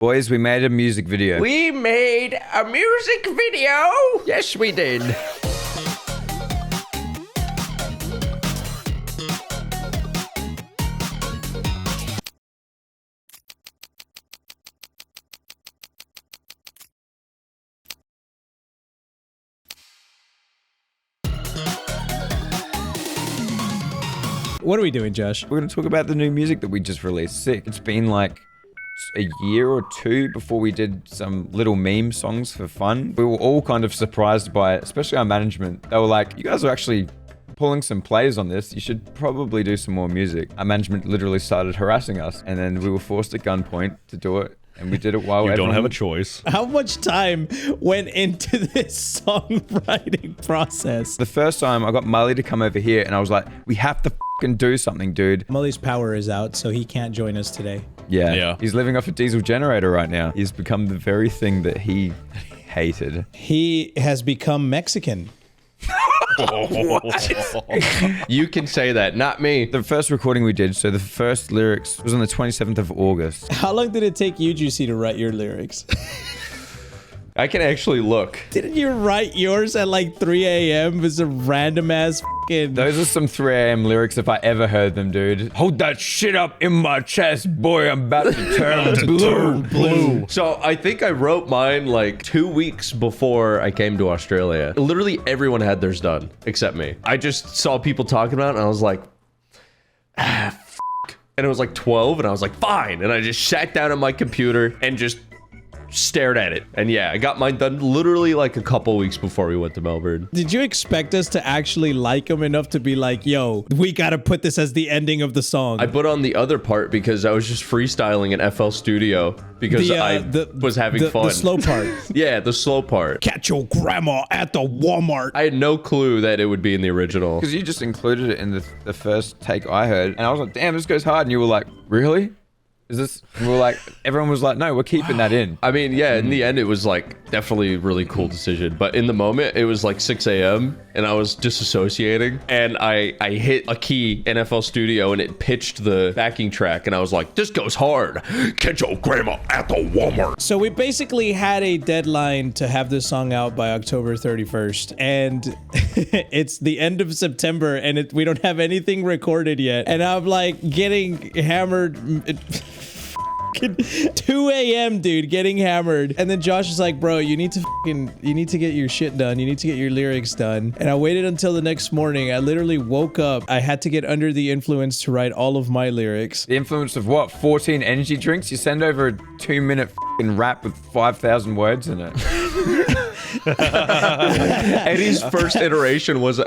Boys, we made a music video. We made a music video. Yes, we did. What are we doing, Josh? We're going to talk about the new music that we just released. Sick. It's been like a year or two before we did some little meme songs for fun. We were all kind of surprised by it, especially our management. They were like, you guys are actually pulling some plays on this. You should probably do some more music. Our management literally started harassing us, and then we were forced at gunpoint to do it. And we did it while you everyone... don't have a choice. How much time went into this songwriting process? The first time I got Mully to come over here and I was like, we have to fucking do something, dude. Mully's power is out, so he can't join us today. Yeah. He's living off a diesel generator right now. He's become the very thing that he hated. He has become Mexican. You can say that, not me. The first recording we did, so the first lyrics was on the 27th of August. How long did it take you, Juicy, to write your lyrics? I can actually look. Didn't you write yours at like 3 a.m.? It was a random ass fucking... Those are some 3 a.m. lyrics if I ever heard them, dude. Hold that shit up in my chest, boy. I'm about to turn blue. So I think I wrote mine like 2 weeks before I came to Australia. Literally everyone had theirs done except me. I just saw people talking about it and I was like, f***. And it was like 12 and I was like, fine. And I just sat down at my computer and just stared at it. And yeah, I got mine done literally like a couple weeks before we went to Melbourne. Did you expect us to actually like him enough to be like, yo, we gotta put this as the ending of the song? I put on the other part because I was just freestyling in FL Studio because I was having fun. The slow part. Yeah, the slow part. Catch your grandma at the Walmart. I had no clue that it would be in the original. Because you just included it in the first take I heard. And I was like, damn, this goes hard. And you were like, really? Is this? And we were like, everyone was like, no, we're keeping that in. I mean, yeah, in the end, it was like definitely a really cool decision. But in the moment, it was like 6 a.m. and I was disassociating. And I hit a key in FL Studio and it pitched the backing track. And I was like, this goes hard. Catch your grandma at the Walmart. So we basically had a deadline to have this song out by October 31st. And it's the end of September and we don't have anything recorded yet. And I'm like getting hammered... 2 a.m. dude, getting hammered. And then Josh is like, bro, you need to get your shit done. You need to get your lyrics done. And I waited until the next morning. I literally woke up. I had to get under the influence to write all of my lyrics. The influence of what? 14 energy drinks? You send over a 2-minute rap with 5,000 words in it. Eddie's first iteration was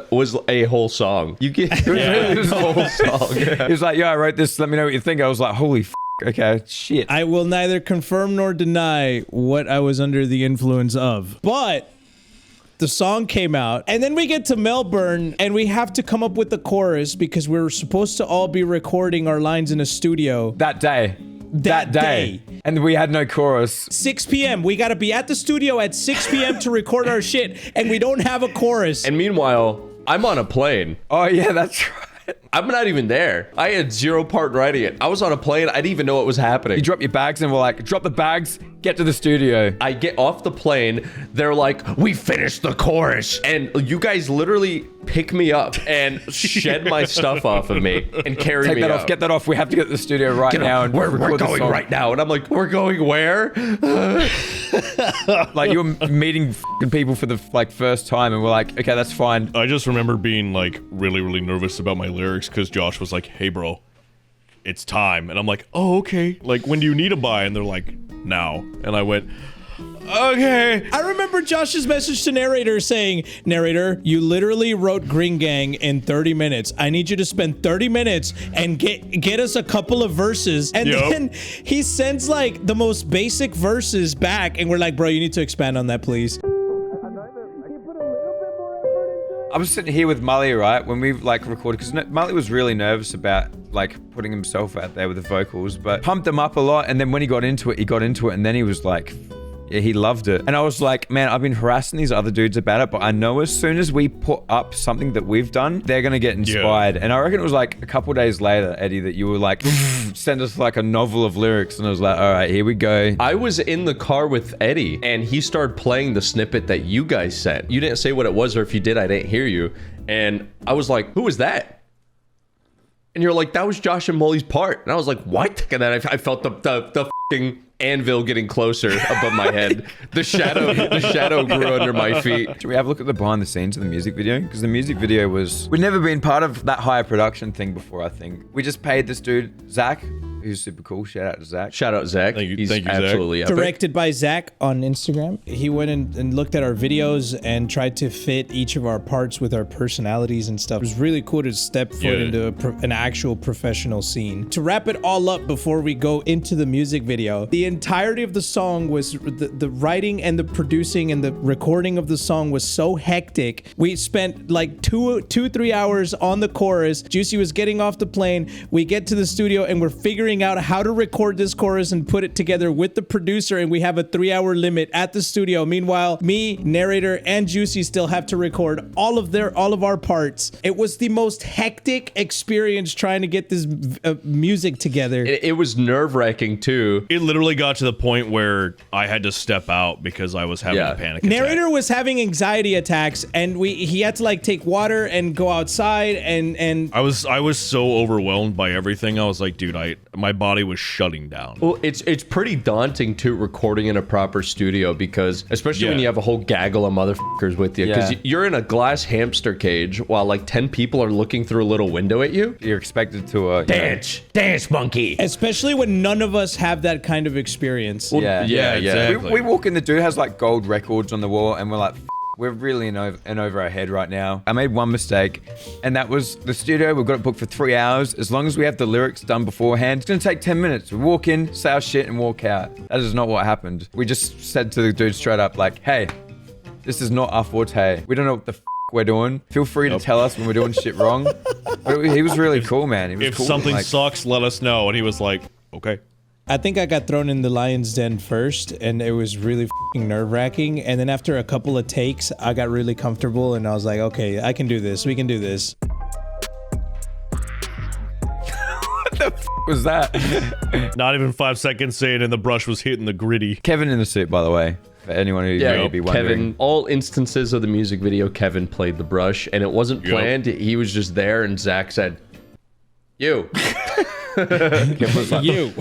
a whole song. You get it was a whole song. He was like, yo, I wrote this. Let me know what you think. I was like, holy okay, shit. I will neither confirm nor deny what I was under the influence of. But the song came out, and then we get to Melbourne, and we have to come up with the chorus because we're supposed to all be recording our lines in a studio. That day. And we had no chorus. 6 p.m. We got to be at the studio at 6 p.m. to record our shit, and we don't have a chorus. And meanwhile, I'm on a plane. Oh, yeah, that's right. I'm not even there. I had 0 part writing it. I was on a plane. I didn't even know what was happening. You drop your bags and we're like, drop the bags, get to the studio. I get off the plane. They're like, we finished the chorus. And you guys literally pick me up and shed my stuff off of me and carry Take me that out. off. Get that off. We have to get to the studio right now. And we're going right now. And I'm like, we're going where? Like you were meeting people for the first time and we're like, okay, that's fine. I just remember being like really, really nervous about my lyrics because Josh was like, hey, bro, it's time. And I'm like, oh, okay. Like, when do you need a buy? And they're like, now. And I went, okay. I remember Josh's message to narrator saying, narrator, you literally wrote Green Gang in 30 minutes. I need you to spend 30 minutes and get us a couple of verses. And then he sends like the most basic verses back. And we're like, bro, you need to expand on that, please. I was sitting here with Mully, right, when we recorded, because Mully was really nervous about putting himself out there with the vocals, but pumped him up a lot. And then when he got into it, and then he was like, Yeah, he loved it. And I was like, man, I've been harassing these other dudes about it, but I know as soon as we put up something that we've done, they're going to get inspired. And I reckon it was like a couple days later, Eddie, that you were like, send us like a novel of lyrics. And I was like, all right, here we go. I was in the car with Eddie and he started playing the snippet that you guys sent. You didn't say what it was, or if you did, I didn't hear you. And I was like, who was that? And you're like, that was Josh and Molly's part. And I was like, what? And then I felt the fucking anvil getting closer above my head. The shadow grew under my feet. Should we have a look at the behind the scenes of the music video? Because the music video was... We'd never been part of that higher production thing before, I think. We just paid this dude, Zach, who's super cool. Shout out to Zach. Shout out Zach. Thank you, He's Zach. absolutely epic. Directed by Zach on Instagram. He went and looked at our videos and tried to fit each of our parts with our personalities and stuff. It was really cool to step foot into an actual professional scene. To wrap it all up before we go into the music video, the entirety of the song was the writing and the producing and the recording of the song was so hectic. We spent like 3 hours on the chorus. Juicy was getting off the plane. We get to the studio and we're figuring out how to record this chorus and put it together with the producer, and we have a 3-hour limit at the studio. Meanwhile, me, narrator, and Juicy still have to record all of our parts. It was the most hectic experience trying to get this music together. It was nerve-wracking too. It literally got to the point where I had to step out because I was having a panic attack. Narrator was having anxiety attacks, and he had to like take water and go outside, and I was so overwhelmed by everything. I was like, dude, my body was shutting down. Well, it's pretty daunting too, recording in a proper studio, because especially when you have a whole gaggle of motherfuckers with you, because you're in a glass hamster cage while like 10 people are looking through a little window at you. You're expected to Dance monkey. especially when none of us have that kind of experience. Well, yeah, exactly. We walk in, the dude has like gold records on the wall, and we're like, we're really in over our head right now. I made one mistake, and that was the studio. We've got it booked for 3 hours. As long as we have the lyrics done beforehand, it's gonna take 10 minutes. We walk in, say our shit, and walk out. That is not what happened. We just said to the dude straight up, like, hey, this is not our forte. We don't know what the we're doing. Feel free to tell us when we're doing shit wrong. But he was really cool, man. He was If cool, something like, sucks, let us know. And he was like, okay. I think I got thrown in the lion's den first, and it was really nerve-wracking. And then after a couple of takes, I got really comfortable, and I was like, okay, I can do this. We can do this. what the was that? Not even 5 seconds in, and the brush was hitting the gritty. Kevin in the suit, by the way. For anyone who may be wondering. Kevin, all instances of the music video, Kevin played the brush, and it wasn't planned. He was just there, and Zach said, you. Kevin was like, You.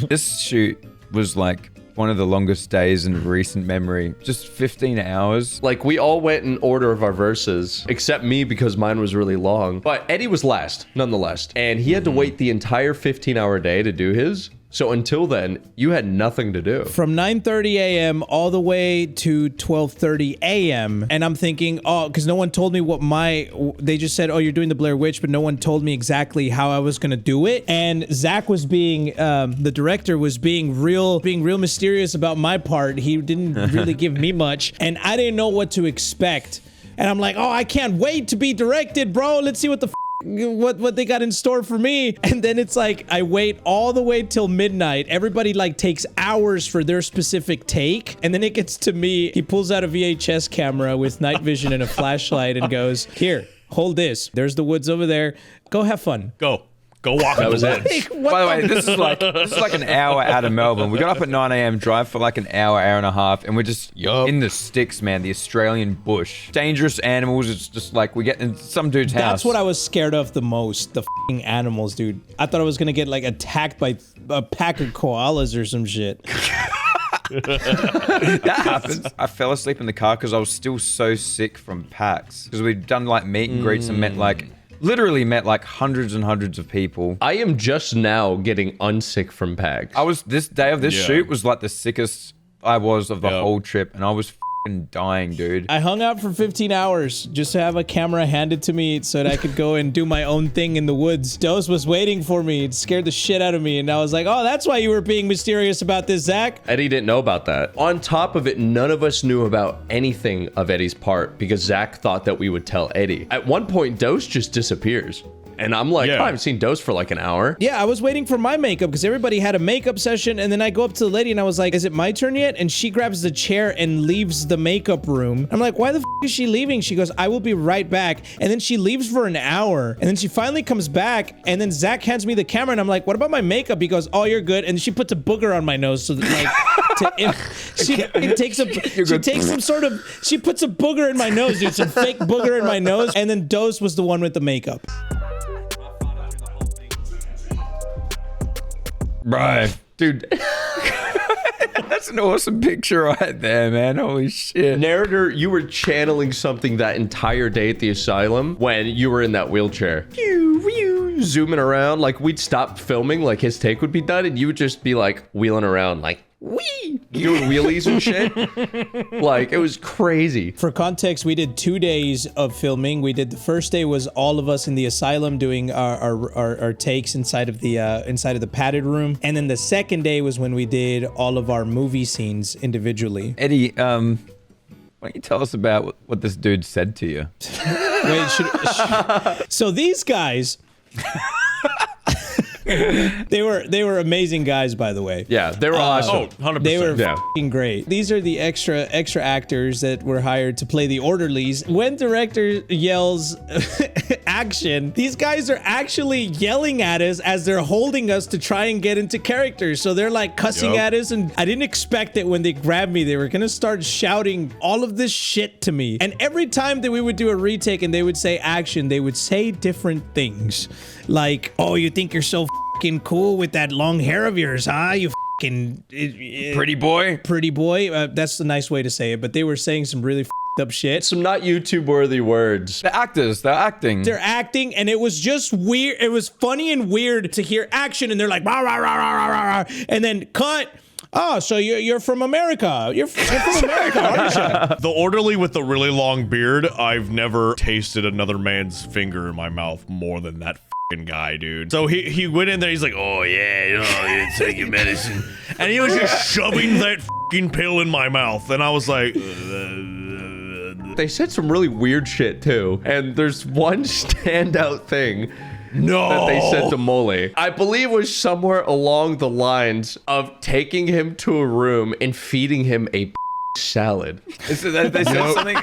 this shoot was like one of the longest days in recent memory. Just 15 hours. Like, we all went in order of our verses, except me, because mine was really long. But Eddie was last, nonetheless. And he had to wait the entire 15-hour day to do his. So until then, you had nothing to do. From 9:30 a.m. all the way to 12:30 a.m. And I'm thinking, oh, because no one told me they just said, oh, you're doing the Blair Witch, but no one told me exactly how I was going to do it. And Zach was being, the director was being real mysterious about my part. He didn't really give me much, and I didn't know what to expect. And I'm like, oh, I can't wait to be directed, bro. Let's see what the what they got in store for me. And then it's like I wait all the way till midnight. Everybody like takes hours for their specific take, and then it gets to me. He pulls out a VHS camera with night vision and a flashlight and goes, here, hold this, there's the woods over there, go have fun. Go walk in the woods. By the way, this is like an hour out of Melbourne. We got up at 9 a.m, drive for like an hour and a half, and we're just in the sticks, man. The Australian bush, dangerous animals. It's just like we get in some dude's house. That's what I was scared of the most, the f***ing animals, dude. I thought I was gonna get like attacked by a pack of koalas or some shit. That happens. I fell asleep in the car because I was still so sick from PAX, because we'd done like meet and greets and literally met like hundreds and hundreds of people. I am just now getting unsick from PAX. This day of this shoot was like the sickest I was of the whole trip, and I was f***ing dying, dude. I hung out for 15 hours just to have a camera handed to me so that I could go and do my own thing in the woods. Dose was waiting for me. It scared the shit out of me, and I was like, oh, that's why you were being mysterious about this, Zach. Eddie didn't know about that. On top of it, none of us knew about anything of Eddie's part because Zach thought that we would tell Eddie. At one point, Dose just disappears. And I'm like, Yeah. oh, I haven't seen Dose for like an hour. Yeah, I was waiting for my makeup because everybody had a makeup session, and then I go up to the lady and I was like, is it my turn yet? And she grabs the chair and leaves the makeup room. I'm like, why the f is she leaving? She goes, I will be right back. And then she leaves for an hour, and then she finally comes back, and then Zach hands me the camera, and I'm like, what about my makeup? He goes, oh, you're good. And she puts a booger on my nose so that, like, she puts a booger in my nose, dude, some fake booger in my nose, and then Dose was the one with the makeup. Right. Dude. That's an awesome picture right there, man. Holy shit. Narrator, you were channeling something that entire day at the asylum when you were in that wheelchair. Zooming around, like we'd stop filming, like his take would be done, and you would just be like wheeling around, like wee, doing wheelies and shit. Like it was crazy. For context, we did 2 days of filming. We did the first day was all of us in the asylum doing our takes inside of the padded room, and then the second day was when we did all of our movie scenes individually. Eddie, why don't you tell us about what this dude said to you? Wait, so these guys. They were amazing guys, by the way. Yeah, they were awesome. Oh, 100%. They were Yeah. f***ing great. These are the extra actors that were hired to play the orderlies. When director yells action, these guys are actually yelling at us as they're holding us to try and get into character. So they're like cussing at us, and I didn't expect it when they grabbed me. They were gonna start shouting all of this shit to me. And every time that we would do a retake and they would say action, they would say different things. Like, oh, you think you're so fucking cool with that long hair of yours, huh? You fucking Pretty boy. pretty boy. That's the nice way to say it. But they were saying some really up shit. Some not YouTube worthy words. They're actors. They're acting. They're acting, and it was just weird. It was funny and weird to hear action, and they're like, rah, rah, rah, rah, rah, rah, and then cut. Oh, so you're from America. You're from America, aren't you? The orderly with the really long beard, I've never tasted another man's finger in my mouth more than that fucking guy, dude. So he went in there, he's like, oh yeah, you take your medicine. And he was just shoving that fucking pill in my mouth. And I was like, They said some really weird shit too. And there's one standout thing that they said to Mole. I believe was somewhere along the lines of taking him to a room and feeding him a salad. They said something,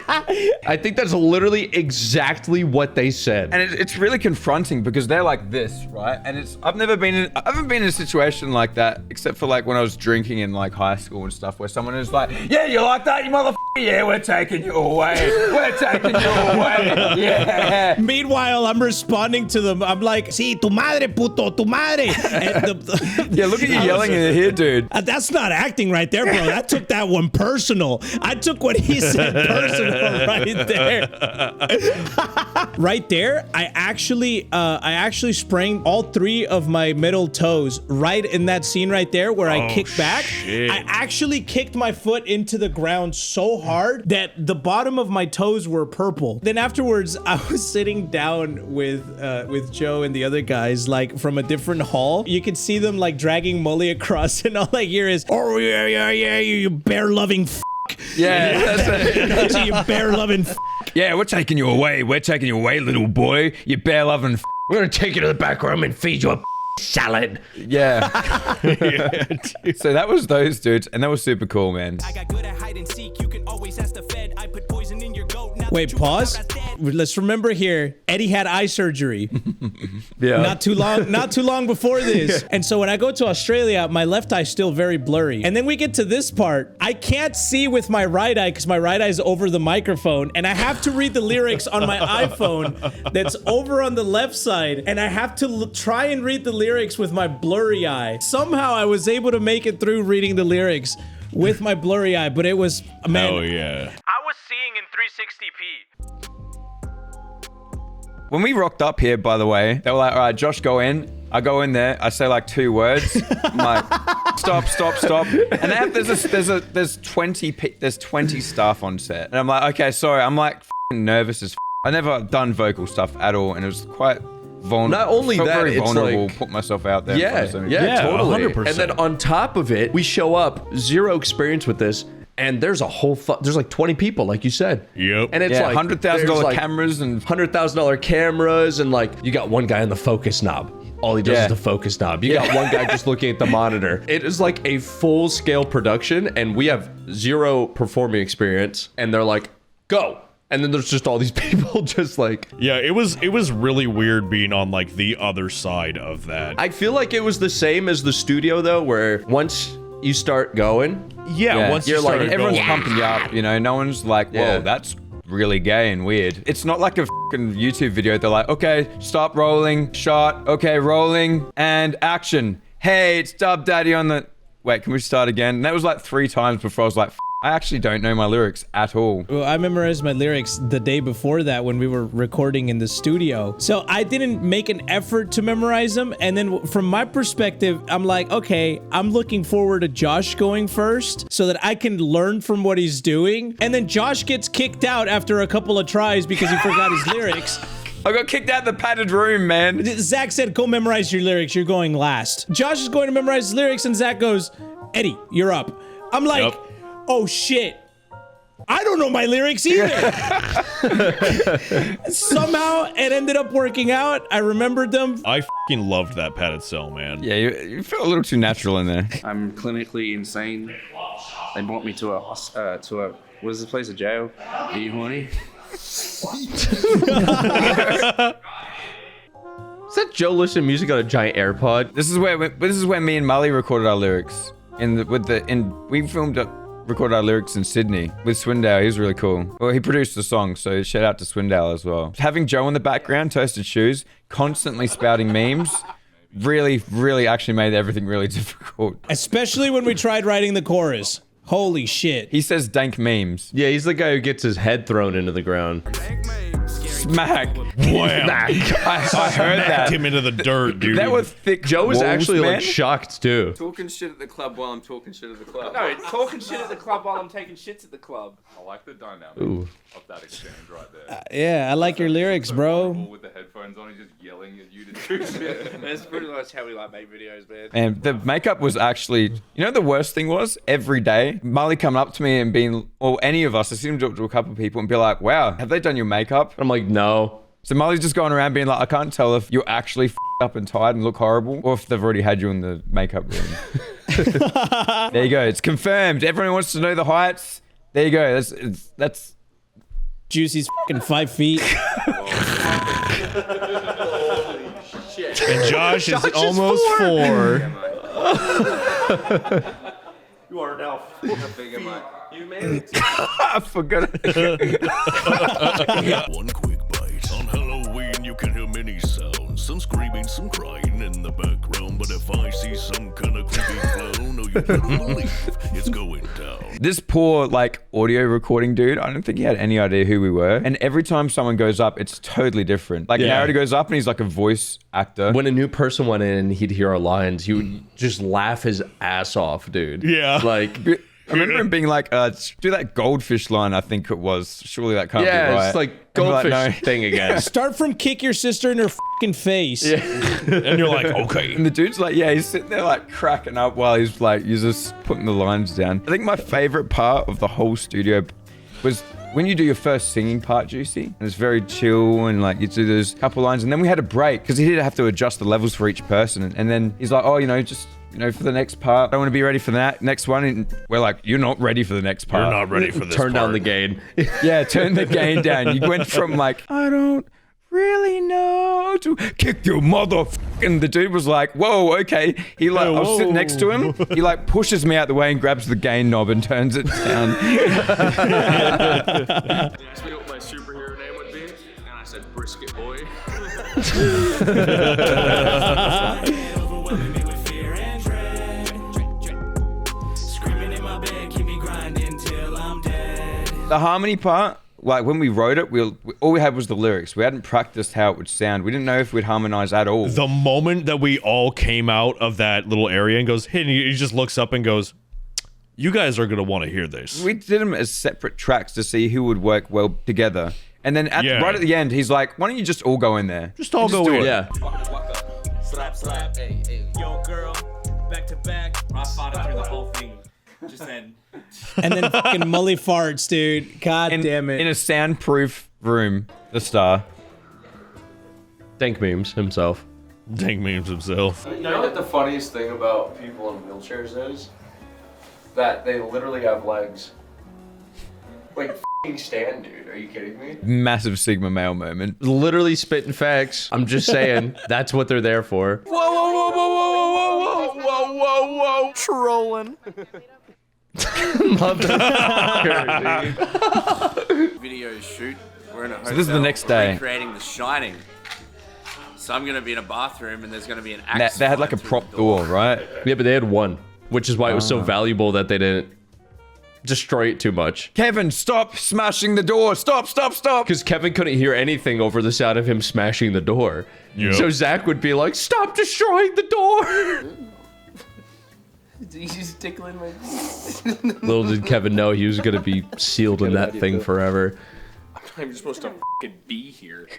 I think that's literally exactly what they said. and it's really confronting because they're like this, right? And I haven't been in a situation like that except for like when I was drinking in like high school and stuff, where someone is like, "Yeah, you like that, you motherfucker? Yeah, we're taking you away. We're taking you away. Yeah." Meanwhile, I'm responding to them. I'm like, "Sí, tu madre, puto, tu madre." And Yeah, look at you yelling in here, dude. that's not acting right there, bro. That took that one personal. I took what he said personal right there. Right there, I actually sprained all 3 of my middle toes right in that scene right there where I kicked back. shit. I actually kicked my foot into the ground so hard that the bottom of my toes were purple. Then afterwards, I was sitting down with Joe and the other guys, like from a different hall. You could see them like dragging Mully across, and all I hear is, "Oh yeah, you bear-loving f***." Yeah, that's it. You bear-loving f***. Yeah, we're taking you away. We're taking you away, little boy. You bear loving. We're gonna take you to the back room and feed you a salad. Yeah. So that was those dudes, and that was super cool, man. I got good at hide and seek. You can always ask the Fed. I put poison in your goat. Now Wait, that you pause. are dead. Let's remember here, Eddie had eye surgery Yeah. not too long before this. And so when I go to Australia, my left eye's still very blurry. And then we get to this part. I can't see with my right eye because my right eye is over the microphone, and I have to read the lyrics on my iPhone that's over on the left side, and I have to try and read the lyrics with my blurry eye. Somehow I was able to make it through reading the lyrics with my blurry eye, but it was, man, oh yeah. I was seeing in 360p. When we rocked up here, by the way, they were like, "All right, Josh, go in." I go in there. I say like 2 words. I'm like, "Stop, stop, stop!" And they have, there's 20 staff on set, and I'm like, "Okay, sorry." I'm like nervous as. I never done vocal stuff at all, and it was quite vulnerable. Not only felt that, very it's vulnerable. like- Put myself out there. in front Yeah, of so many yeah, people. Yeah, totally. 100%. And then on top of it, we show up, zero experience with this, and there's a whole there's like 20 people, like you said. Yep. And it's Yeah, like $100,000 cameras and $100,000 cameras, and like you got one guy on the focus knob. All he does is the focus knob. You got one guy just looking at the monitor. It is like a full-scale production, and we have zero performing experience. And they're like, go. And then there's just all these people just like... Yeah, it was really weird being on like the other side of that. I feel like it was the same as the studio though, where once you start going... Yeah, once you're you like, started everyone's going- pumping you up, you know, no one's like, whoa, Yeah. that's really gay and weird. It's not like a fucking YouTube video. They're like, okay, stop rolling, shot, okay, rolling, and action. Hey, it's Dub Daddy on the... Wait, can we start again? And that was like 3 times before I was like, I actually don't know my lyrics at all. Well, I memorized my lyrics the day before that when we were recording in the studio. So I didn't make an effort to memorize them. And then from my perspective, I'm like, okay, I'm looking forward to Josh going first so that I can learn from what he's doing. And then Josh gets kicked out after a couple of tries because he forgot his lyrics. I got kicked out of the padded room, man. Zach said, go memorize your lyrics. You're going last. Josh is going to memorize his lyrics and Zach goes, Eddie, you're up. I'm like, Yep. oh shit. I don't know my lyrics either. Somehow it ended up working out. I remembered them. I fucking loved that padded cell, man. Yeah, you felt a little too natural in there. I'm clinically insane. They brought me to a what is this place, a jail? Are you horny? Is that Joe listening to music on a giant AirPod? This is where me and Mully recorded our lyrics. We recorded our lyrics in Sydney with Swindale. He was really cool. Well, he produced the song, so shout out to Swindale as well. Having Joe in the background, Toasted Shoes, constantly spouting memes, really actually made everything really difficult. Especially when we tried writing the chorus. Holy shit. He says dank memes. Yeah, he's the guy who gets his head thrown into the ground. Smack. Wham! I heard Smacked that. him into the dirt, dude. That was thick. Joe was walls, actually man. like shocked too. Talking shit at the club while I'm talking shit at the club. No, talking shit at the club while I'm taking shits at the club. I like the dynamic Ooh. of that exchange right there. Yeah, I like your lyrics, bro. With the headphones on, he's just yelling at you to do shit. That's pretty much how we like make videos, man. And the makeup was actually, you know, the worst thing was every day, Marley coming up to me and being, or any of us, I see him talk to a couple of people and be like, wow, have they done your makeup? I'm like, no. So Marley's just going around being like, I can't tell if you're actually up and tired and look horrible or if they've already had you in the makeup room. There you go. It's confirmed. Everyone wants to know the heights. There you go. That's Juicy's fucking 5 feet. And Josh is almost 4. You are now how big am I? You made it. I forgot. One quick bite. On Halloween, you can hear many sounds. Some screaming, some crying in the background. But if I see some kind of creepy clown, oh, you better believe it's going down. This poor like audio recording dude, I don't think he had any idea who we were. And every time someone goes up, it's totally different. Like Narrator goes up and he's like a voice actor. When a new person went in and he'd hear our lines, he would just laugh his ass off, dude. Yeah. Like, I remember him being like, do that goldfish line, I think it was. Surely that can't be yeah, right. it's like And we're goldfish no. thing again. Start from kick your sister in her fucking face. And you're like, okay. And the dude's like, yeah, he's sitting there like cracking up while he's just putting the lines down. I think my favorite part of the whole studio was when you do your first singing part, Juicy. And it's very chill and like you do those couple lines. And then we had a break because he did have to adjust the levels for each person. And then he's like, oh, just for the next part, I want to be ready for that next one. And we're like, you're not ready for the next part. You're not ready for this Turn down part. the gain. Yeah, turn the gain down. You went from like, I don't really know to kick your motherfucking. The dude was like, whoa, okay. He like, I was sitting next to him. He like pushes me out the way and grabs the gain knob and turns it down. They asked me what my superhero name would be, and I said Brisket Boy. Overwhelming me with fear and dread. Screaming in my bed, keep me grinding till I'm dead. The harmony part, like when we wrote it, all we had was the lyrics. We hadn't practiced how it would sound. We didn't know if we'd harmonize at all. The moment that we all came out of that little area and goes, hey, and he just looks up and goes, you guys are going to want to hear this. We did them as separate tracks to see who would work well together. And then right at the end, he's like, why don't you just all go in there? Just all go do in. it. Yeah. Slap, slap. Hey, hey. Yo, girl. Back to back. I fought it through the whole thing. Just then. And then fucking Mully farts, dude. God damn it. In a soundproof room, the star. Dank memes himself. Dank memes himself. You know what the funniest thing about people in wheelchairs is? That they literally have legs. Like, f***ing stand, dude. Are you kidding me? Massive Sigma male moment. Literally spitting facts. I'm just saying, that's what they're there for. Whoa, whoa, whoa, whoa, whoa, whoa, whoa, whoa, whoa, whoa. Trolling. Motherfucker, Video shoot. We're in a hotel. So this is the next day. Recreating The Shining. So I'm gonna be in a bathroom and there's gonna be an They axe. had like a flying through prop the door, right? yeah, but they had one, which is why it was so valuable that they didn't destroy it too much. Kevin, stop smashing the door. Stop, stop, stop. Because Kevin couldn't hear anything over the sound of him smashing the door. Yep. So Zach would be like, stop destroying the door. He's tickling my. Little did Kevin know he was going to be sealed in that thing forever. I'm supposed to fucking be here.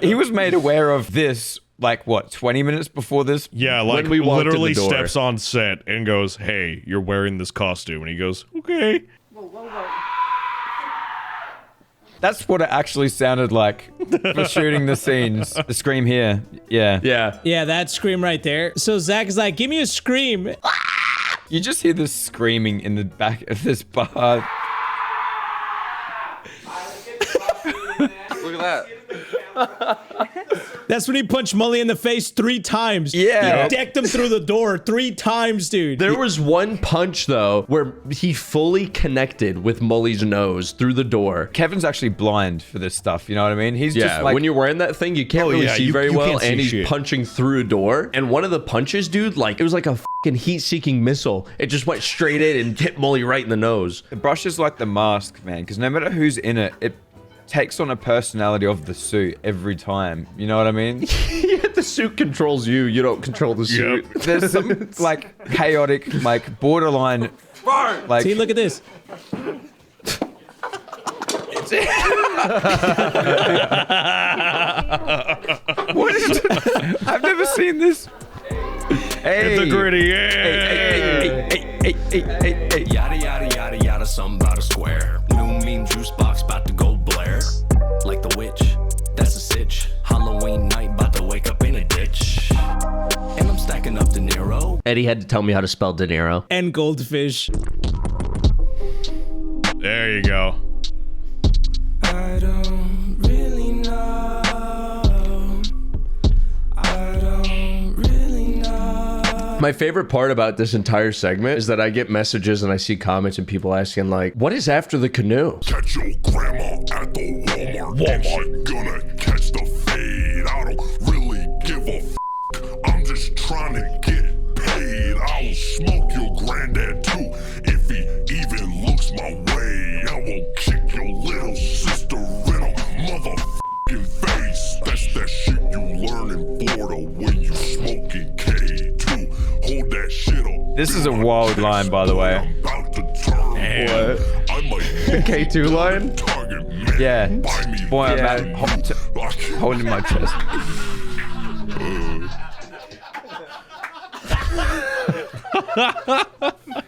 He was made aware of this, like, what, 20 minutes before this? Yeah, like When we walked in the literally door. steps on set and goes, "Hey, you're wearing this costume," and he goes, "Okay." That's what it actually sounded like for shooting the scenes. The scream here. Yeah. Yeah. Yeah, that scream right there. So Zach is like, give me a scream. You just hear this screaming in the back of this bar. Look at that. That's when he punched Mully in the face 3 times. Yeah. He decked him through the door 3 times, dude. There was one punch, though, where he fully connected with Mully's nose through the door. Kevin's actually blind for this stuff, you know what I mean? He's Yeah, just like... when you're wearing that thing, you can't really yeah, see you very well, can't see and he's shit. punching through a door. And one of the punches, dude, like, it was like a fucking heat-seeking missile. It just went straight in and hit Mully right in the nose. The brush is like the mask, man, because no matter who's in it, it takes on a personality of the suit every time. You know what I mean? Yeah, the suit controls you. You don't control the suit. Yep. There's some, like, chaotic, like, borderline... Like, See, look at this. what is it? I've never seen this. Hey. It's a gritty. Hey. Yada yada yada yada, something about a square. New meme juice box about to go blare. Like the witch, that's a sitch. Halloween night, about to wake up in a ditch. And I'm stacking up De Niro. Eddie had to tell me how to spell De Niro. And goldfish. There you go. I don't really know. I don't really know. My favorite part about this entire segment is that I get messages and I see comments and people asking, like, what is after the canoe? Catch your grandma at the Walmart. And she gonna catch the fade. I don't really give a f. I'm just trying to get paid. I'll smoke your granddad too if he even looks my way. I will kick your little sister in a motherfucking face. That's that shit you learn in Florida when you smoking K2. Hold that shit up. This is a wild line, by the way. I'm about to turn. What? I might K2 line? target man. Yeah. Buy me Boy, I'm back. holding my chest.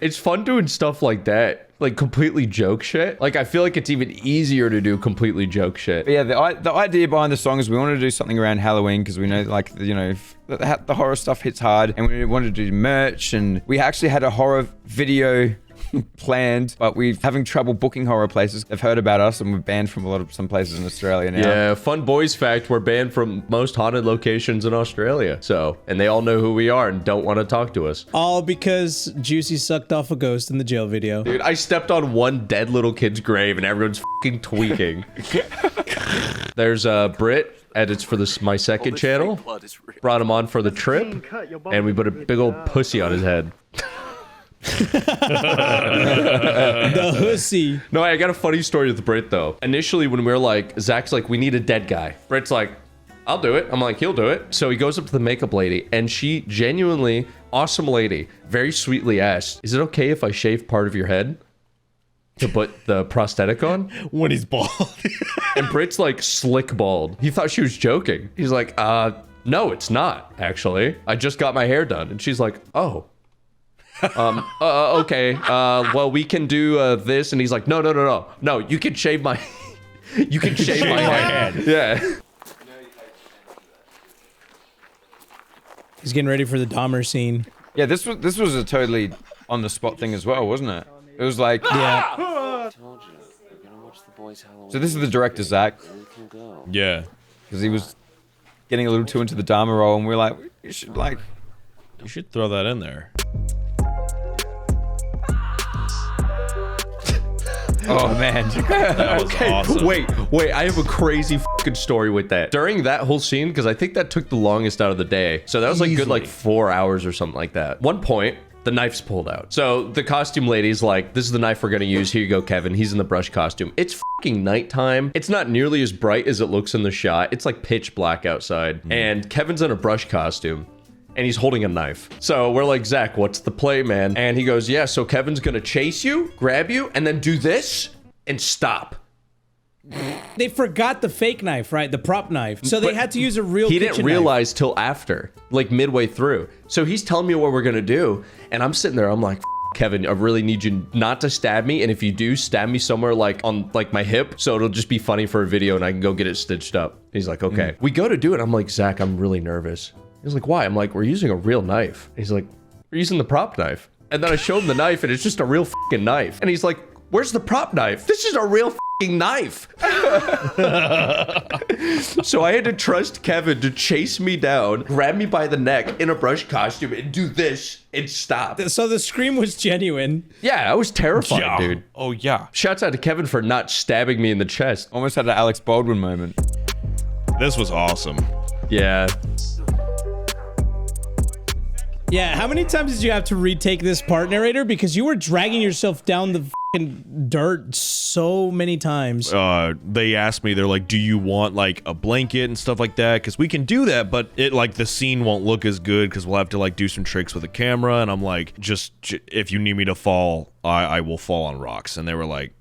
It's fun doing stuff like that. Like completely joke shit. Like I feel like it's even easier to do completely joke shit. But yeah, the idea behind the song is we wanted to do something around Halloween because we know, like, you know, if the horror stuff hits hard, and we wanted to do merch, and we actually had a horror video planned, but we're having trouble booking horror places. They've heard about us, and we're banned from some places in Australia now. Yeah, fun boys fact, we're banned from most haunted locations in Australia. So, and they all know who we are and don't want to talk to us. All because Juicy sucked off a ghost in the jail video. Dude, I stepped on one dead little kid's grave and everyone's fucking tweaking. There's Britt, edits for this my second channel. Brought him on for the trip, and we put a big old pussy on his head. The hussy. No, I got a funny story with Britt though. Initially, when we were like, Zach's like, we need a dead guy. Britt's like, I'll do it. I'm like, he'll do it. So he goes up to the makeup lady, and she genuinely, awesome lady, very sweetly asked, is it okay if I shave part of your head to put the prosthetic on? When he's bald. And Britt's like slick bald. He thought she was joking. He's like, no, it's not, actually. I just got my hair done. And she's like, oh. Okay. Well, we can do this. And he's like, no. You can shave my, you can shave my head. Yeah. He's getting ready for the Dahmer scene. Yeah, this was a totally on the spot thing as well, wasn't it? It was like, Yeah. so this is the director Zach, Yeah. because he was getting a little too into the Dharma role, and we're like, you should like. You should throw that in there. Oh man. That was awesome. Wait, I have a crazy fucking story with that. During that whole scene, because I think that took the longest out of the day. So that was like good like 4 hours or something like that. One point, the knife's pulled out. So the costume lady's like, this is the knife we're gonna use. Here you go, Kevin. He's in the brush costume. It's fucking nighttime. It's not nearly as bright as it looks in the shot. It's like pitch black outside. And Kevin's in a brush costume. And he's holding a knife. So we're like, Zach, what's the play, man? And he goes, yeah, so Kevin's gonna chase you, grab you, and then do this and stop. They forgot the fake knife, right? The prop knife. So they had to use a real He kitchen didn't knife. realize till after, like midway through. So he's telling me what we're gonna do. And I'm sitting there, I'm like, Kevin, I really need you not to stab me. And if you do, stab me somewhere like on like my hip. So it'll just be funny for a video and I can go get it stitched up. He's like, okay. We go to do it. I'm like, Zach, I'm really nervous. He's like, why? I'm like, we're using a real knife. He's like, we're using the prop knife. And then I show him the knife and it's just a real fucking knife. And he's like, where's the prop knife? This is a real fucking knife. So I had to trust Kevin to chase me down, grab me by the neck in a brush costume and do this and stop. So the scream was genuine. Yeah, I was terrified, Yeah. dude. Oh yeah. Shouts out to Kevin for not stabbing me in the chest. Almost had an Alex Baldwin moment. This was awesome. Yeah. Yeah, how many times did you have to retake this part, narrator? Because you were dragging yourself down the fucking dirt so many times. They asked me, they're like, do you want like a blanket and stuff like that? Because we can do that, but it like the scene won't look as good because we'll have to like do some tricks with the camera. And I'm like, just if you need me to fall, I will fall on rocks. And they were like,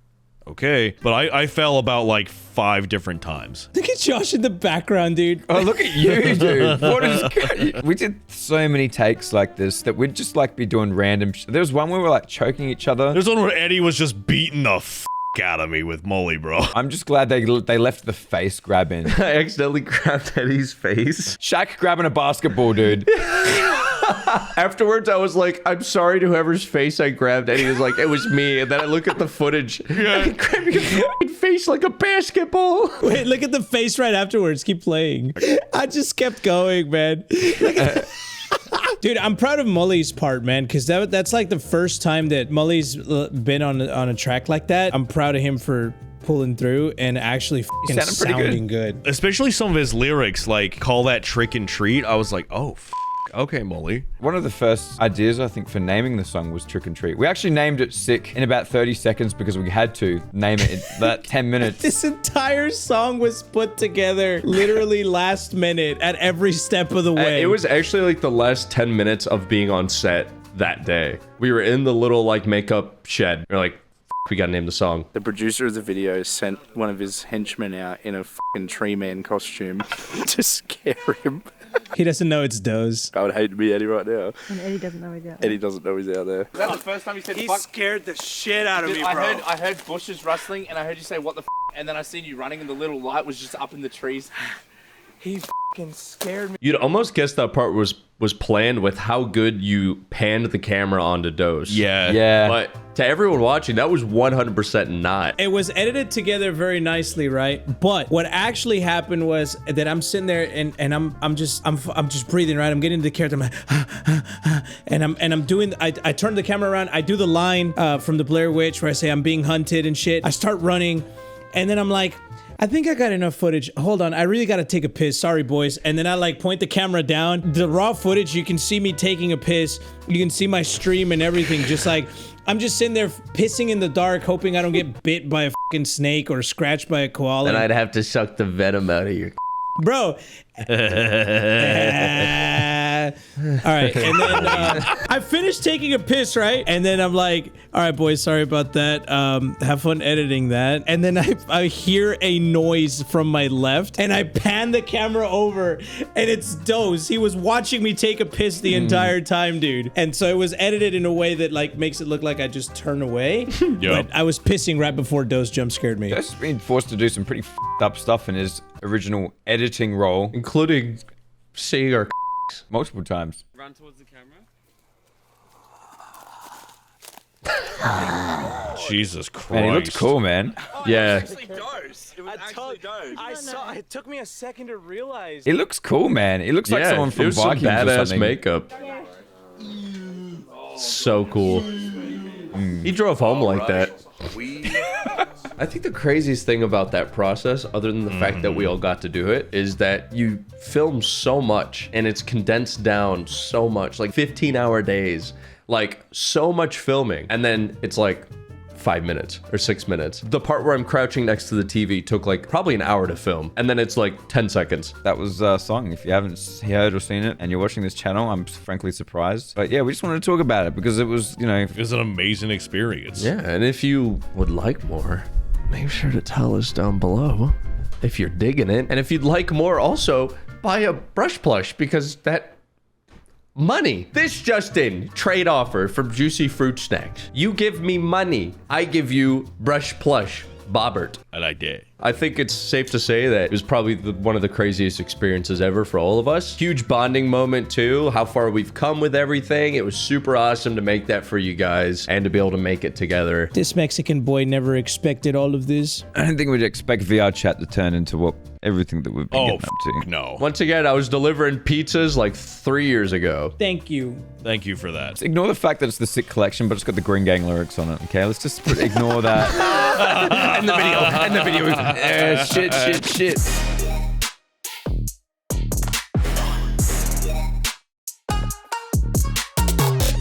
okay. But I fell about like 5 different times. Look at Josh in the background, dude. Oh, look at you, dude. What is? We did so many takes like this that we'd just like be doing random. There was one where we were like choking each other. There's one where Eddie was just beating the out of me with Molly, bro. I'm just glad they left the face grab in. I accidentally grabbed Eddie's face. Shaq grabbing a basketball, dude. Afterwards, I was like, I'm sorry to whoever's face I grabbed. And he was like, it was me. And then I look at the footage. Yeah. And grabbed your fucking face like a basketball. Wait, look at the face right afterwards. Keep playing. I just kept going, man. Dude, I'm proud of Mully's part, man, because that's like the first time that Mully's been on a track like that. I'm proud of him for pulling through and actually fucking sounding good. Especially some of his lyrics, like call that trick and treat. I was like, oh, okay, Molly. One of the first ideas, I think, for naming the song was Trick and Treat. We actually named it Sick in about 30 seconds because we had to name it in that 10 minutes. This entire song was put together literally last minute at every step of the way. It was actually like the last 10 minutes of being on set that day. We were in the little like makeup shed. We're like, we gotta name the song. The producer of the video sent one of his henchmen out in a fucking tree man costume to scare him. He doesn't know it's Doze. I would hate to be Eddie right now. And Eddie doesn't know he's out there. Eddie doesn't know he's out there. Is that the first time you said He fuck? scared the shit out of me, bro. I heard bushes rustling, and I heard you say what the and then I seen you running, and the little light was just up in the trees. He fucking scared me. You'd almost guess that part was planned with how good you panned the camera onto Doze. Yeah. Yeah. But to everyone watching, that was 100% not. It was edited together very nicely, right? But what actually happened was that I'm sitting there and I'm just breathing, right? I'm getting into the character, I'm like, and I'm doing. I turn the camera around. I do the line from the Blair Witch where I say I'm being hunted and shit. I start running, and then I'm like, I think I got enough footage. Hold on, I really gotta take a piss. Sorry, boys. And then I like point the camera down. The raw footage, you can see me taking a piss. You can see my stream and everything. Just like, I'm just sitting there pissing in the dark, hoping I don't get bit by a fucking snake or scratched by a koala. And I'd have to suck the venom out of your... Bro. All right. And then I finished taking a piss, right? And then I'm like, all right, boys, sorry about that. Have fun editing that. And then I hear a noise from my left, and I pan the camera over, and it's Dose. He was watching me take a piss the entire time, dude. And so it was edited in a way that like makes it look like I just turn away. But I was pissing right before Dose jump scared me. Do's been forced to do some pretty f***ed up stuff in his original editing role, including seeing our multiple times. Run towards the camera. Jesus Christ. Man, he looks cool, man. Yeah. Actually Dose. It was actually Dose. I saw. It took me a second to realize. He looks cool, man. He looks like someone from here's some Vikings or badass something. makeup. So cool. He drove home like that. I think the craziest thing about that process, other than the fact that we all got to do it, is that you film so much and it's condensed down so much, like 15-hour days, like so much filming, and then it's like 5 minutes or 6 minutes. The part where I'm crouching next to the TV took like probably an hour to film, and then it's like 10 seconds. That was a song. If you haven't heard or seen it and you're watching this channel, I'm frankly surprised. But yeah, we just wanted to talk about it because it was, you know... It was an amazing experience. Yeah, and if you would like more, make sure to tell us down below if you're digging it. And if you'd like more, also buy a brush plush, because that money. This just in, trade offer from Juicy Fruit Snacks. You give me money, I give you brush plush. Bobbert. I like that. I think it's safe to say that it was probably one of the craziest experiences ever for all of us. Huge bonding moment too, how far we've come with everything. It was super awesome to make that for you guys and to be able to make it together. This Mexican boy never expected all of this. I don't think we'd expect VR chat to turn into what everything that we've been getting up to. No. Once again, I was delivering pizzas like 3 years ago. Thank you. Thank you for that. Just ignore the fact that it's the Sick Collection, but it's got the Green Gang lyrics on it, okay? Let's just ignore that. And the video. Shit.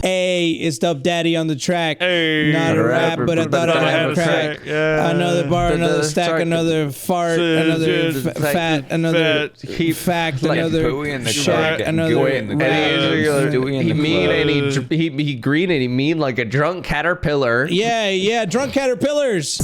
Hey, it's Dub Daddy on the track. Hey, not a rap, but I thought I had a crack. Yeah. Another bar, another stack, another fart, another fat, another fact, another shack, another he green and he mean like a drunk caterpillar. Yeah, drunk caterpillars.